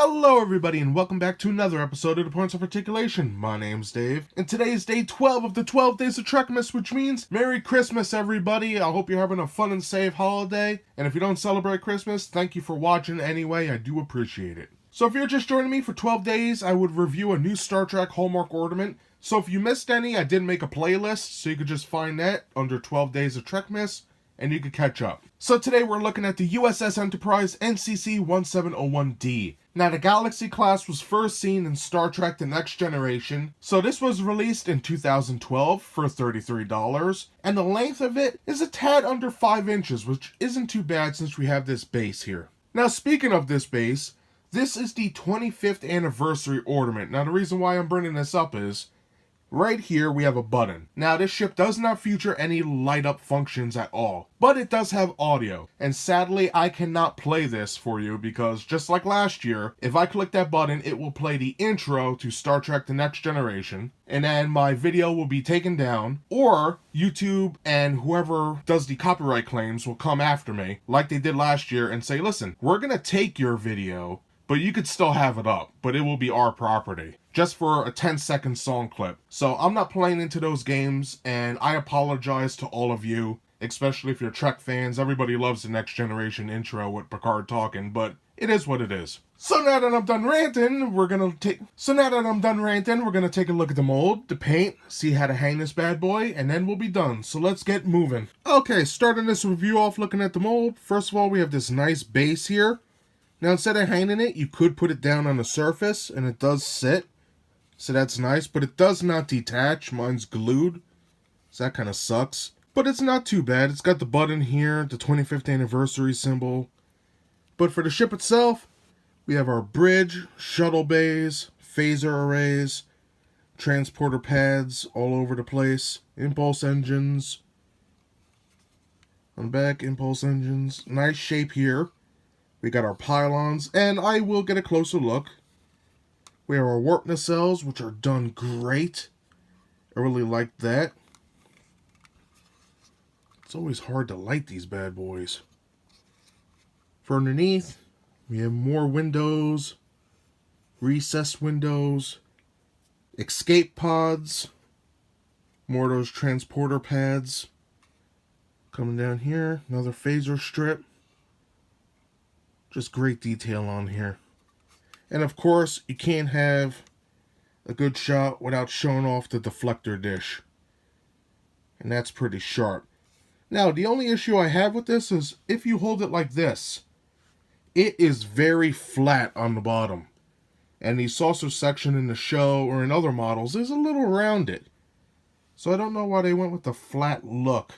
Hello everybody and welcome back to another episode of The Points of Articulation. My name's Dave, and today is day 12 of the 12 Days of Trekmas, which means Merry Christmas everybody. I hope you're having a fun and safe holiday, and if you don't celebrate Christmas, thank you for watching anyway, I do appreciate it. So if you're just joining me for 12 days, I would review a new Star Trek Hallmark Ornament. So if you missed any, I did make a playlist, so you could just find that under 12 Days of Trekmas, and you could catch up. So today we're looking at the U.s.s Enterprise NCC-1701-D. Now the Galaxy class was first seen in Star Trek The Next Generation, so this was released in 2012 for $33, and the length of it is a tad under 5 inches, which isn't too bad since we have this base here. Now speaking of this base, this is the 25th anniversary ornament. Now the reason why I'm bringing this up is, right here we have a button. Now this ship does not feature any light up functions at all, but it does have audio, and sadly I cannot play this for you because just like last year, if I click that button it will play the intro to Star Trek The Next Generation, and then my video will be taken down, or YouTube and whoever does the copyright claims will come after me like they did last year and say, listen, we're gonna take your video, but you could still have it up, but it will be our property, just for a 10-second song clip. So I'm not playing into those games, and I apologize to all of you, especially if you're Trek fans. Everybody loves the Next Generation intro with Picard talking, but it is what it is. So now that I'm done ranting, we're gonna take a look at the mold, the paint, see how to hang this bad boy, and then we'll be done. So let's get moving. Okay, starting this review off looking at the mold. First of all, we have this nice base here. Now instead of hanging it, you could put it down on the surface, and it does sit. So that's nice, but it does not detach. Mine's glued, so that kind of sucks. But it's not too bad. It's got the button here, the 25th anniversary symbol. But for the ship itself, we have our bridge, shuttle bays, phaser arrays, transporter pads all over the place, impulse engines. On the back, impulse engines. Nice shape here. We got our pylons, and I will get a closer look. We have our warp nacelles, which are done great. I really like that. It's always hard to light these bad boys. For underneath, we have more windows, recessed windows, escape pods, more of those transporter pads. Coming down here, another phaser strip. Just great detail on here. And of course, you can't have a good shot without showing off the deflector dish. And that's pretty sharp. Now, the only issue I have with this is if you hold it like this, it is very flat on the bottom. And the saucer section in the show or in other models is a little rounded. So I don't know why they went with the flat look.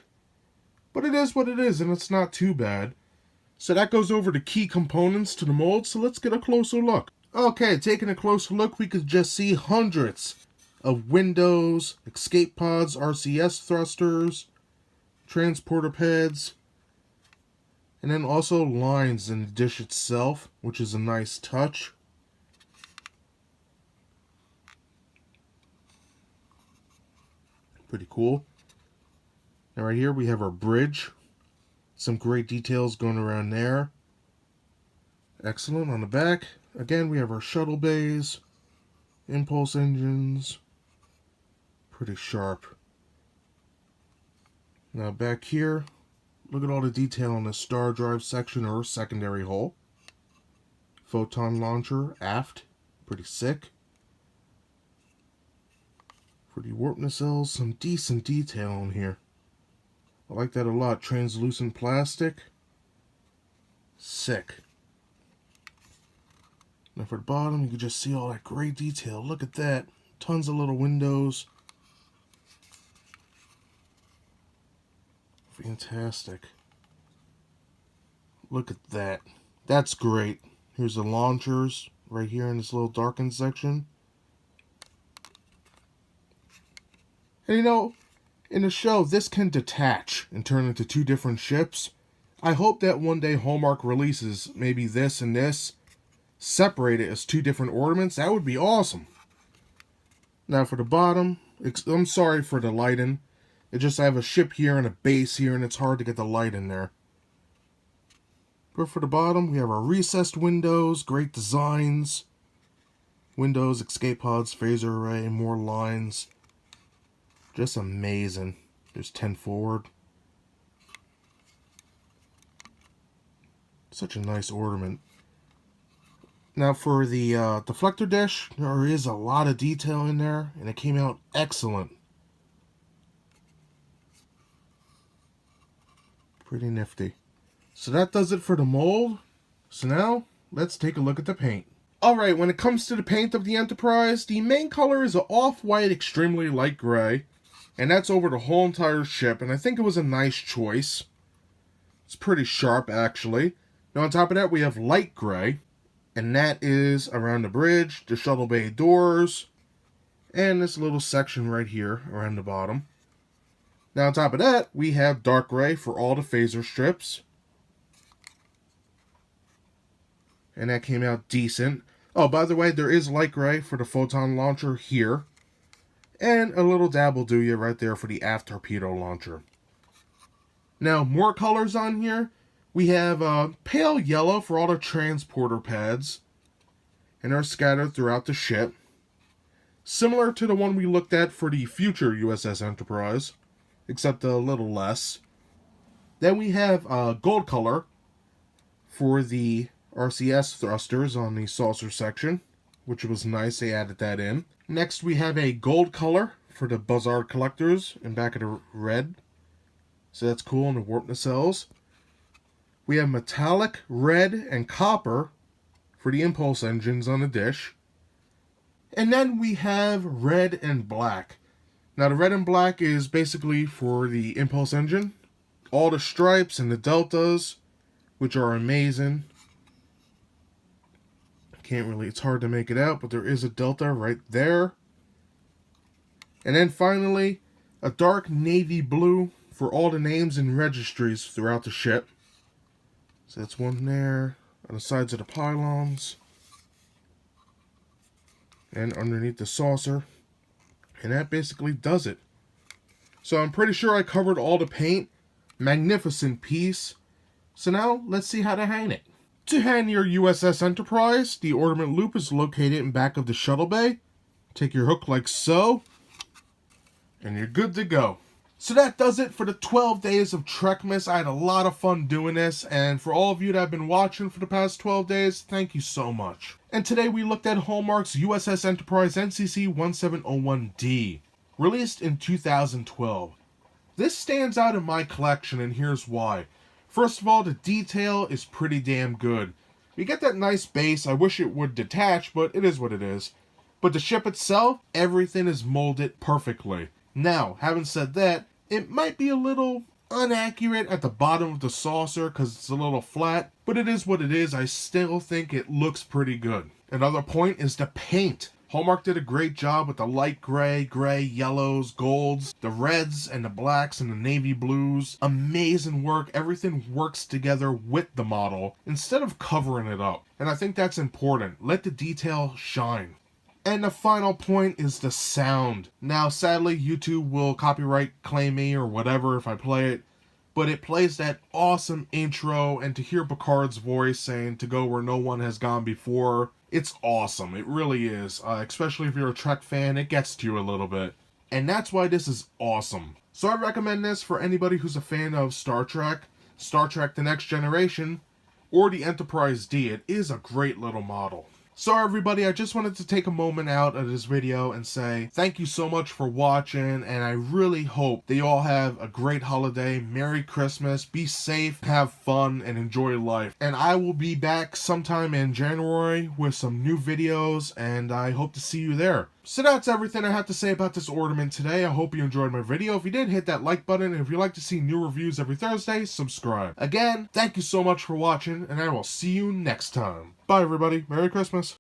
But it is what it is, and it's not too bad. So that goes over the key components to the mold, so let's get a closer look. Okay, taking a closer look, we could just see hundreds of windows, escape pods, RCS thrusters, transporter pads, and then also lines in the dish itself, which is a nice touch. Pretty cool. Now right here we have our bridge. Some great details going around there. Excellent. On the back, again, we have our shuttle bays, impulse engines. Pretty sharp. Now back here, look at all the detail on the star drive section or secondary hull. Photon launcher aft. Pretty sick. For the warp nacelles, some decent detail on here. I like that a lot. Translucent plastic. Sick. Now for the bottom, you can just see all that great detail. Look at that. Tons of little windows. Fantastic. Look at that. That's great. Here's the launchers right here in this little darkened section. And you know, in the show, this can detach and turn into two different ships. I hope that one day Hallmark releases maybe this and this, separate it as two different ornaments. That would be awesome. Now for the bottom, I'm sorry for the lighting. It just, I have a ship here and a base here, and it's hard to get the light in there. But for the bottom, we have our recessed windows, great designs. Windows, escape pods, phaser array, more lines. Just amazing. There's 10 forward. Such a nice ornament. Now for the deflector dish, there is a lot of detail in there, and it came out excellent. Pretty nifty. So that does it for the mold. So now, let's take a look at the paint. Alright, when it comes to the paint of the Enterprise, the main color is an off-white, extremely light gray. And that's over the whole entire ship, and I think it was a nice choice. It's pretty sharp, actually. Now on top of that, we have light gray. And that is around the bridge, the shuttle bay doors, and this little section right here around the bottom. Now on top of that, we have dark gray for all the phaser strips. And that came out decent. Oh, by the way, there is light gray for the photon launcher here. And a little dab will do you right there for the aft torpedo launcher. Now, more colors on here. We have pale yellow for all the transporter pads. And they're scattered throughout the ship. Similar to the one we looked at for the future USS Enterprise, except a little less. Then we have gold color for the RCS thrusters on the saucer section, which was nice, they added that in. Next we have a gold color for the Buzzard collectors in back of the red. So that's cool, in the warp nacelles. We have metallic red and copper for the impulse engines on the dish. And then we have red and black. Now the red and black is basically for the impulse engine. All the stripes and the deltas, which are amazing. Can't really, it's hard to make it out, but there is a delta right there. And then finally, a dark navy blue for all the names and registries throughout the ship. So that's one there on the sides of the pylons. And underneath the saucer. And that basically does it. So I'm pretty sure I covered all the paint. Magnificent piece. So now let's see how to hang it. To hang your USS Enterprise, the ornament loop is located in back of the shuttle bay. Take your hook like so. And you're good to go. So that does it for the 12 days of Trekmas. I had a lot of fun doing this, and for all of you that have been watching for the past 12 days, thank you so much. And today we looked at Hallmark's USS Enterprise NCC-1701-D, released in 2012. This stands out in my collection, and here's why. First of all, the detail is pretty damn good. You get that nice base. I wish it would detach, but it is what it is. But the ship itself, everything is molded perfectly. Now, having said that, it might be a little inaccurate at the bottom of the saucer because it's a little flat, but it is what it is. I still think it looks pretty good. Another point is the paint. Hallmark did a great job with the light gray, yellows, golds, the reds and the blacks and the navy blues. Amazing work. Everything works together with the model instead of covering it up. And I think that's important. Let the detail shine. And the final point is the sound. Now, sadly, YouTube will copyright claim me or whatever if I play it, but it plays that awesome intro, and to hear Picard's voice saying to go where no one has gone before, it's awesome. It really is. Especially if you're a Trek fan, it gets to you a little bit. And that's why this is awesome. So I recommend this for anybody who's a fan of Star Trek The Next Generation, or the Enterprise D. It is a great little model. So everybody, I just wanted to take a moment out of this video and say thank you so much for watching, and I really hope that you all have a great holiday. Merry Christmas, be safe, have fun, and enjoy life. And I will be back sometime in January with some new videos, and I hope to see you there. So that's everything I have to say about this ornament today. I hope you enjoyed my video. If you did, hit that like button, and if you'd like to see new reviews every Thursday, subscribe. Again, thank you so much for watching, and I will see you next time. Bye everybody, Merry Christmas.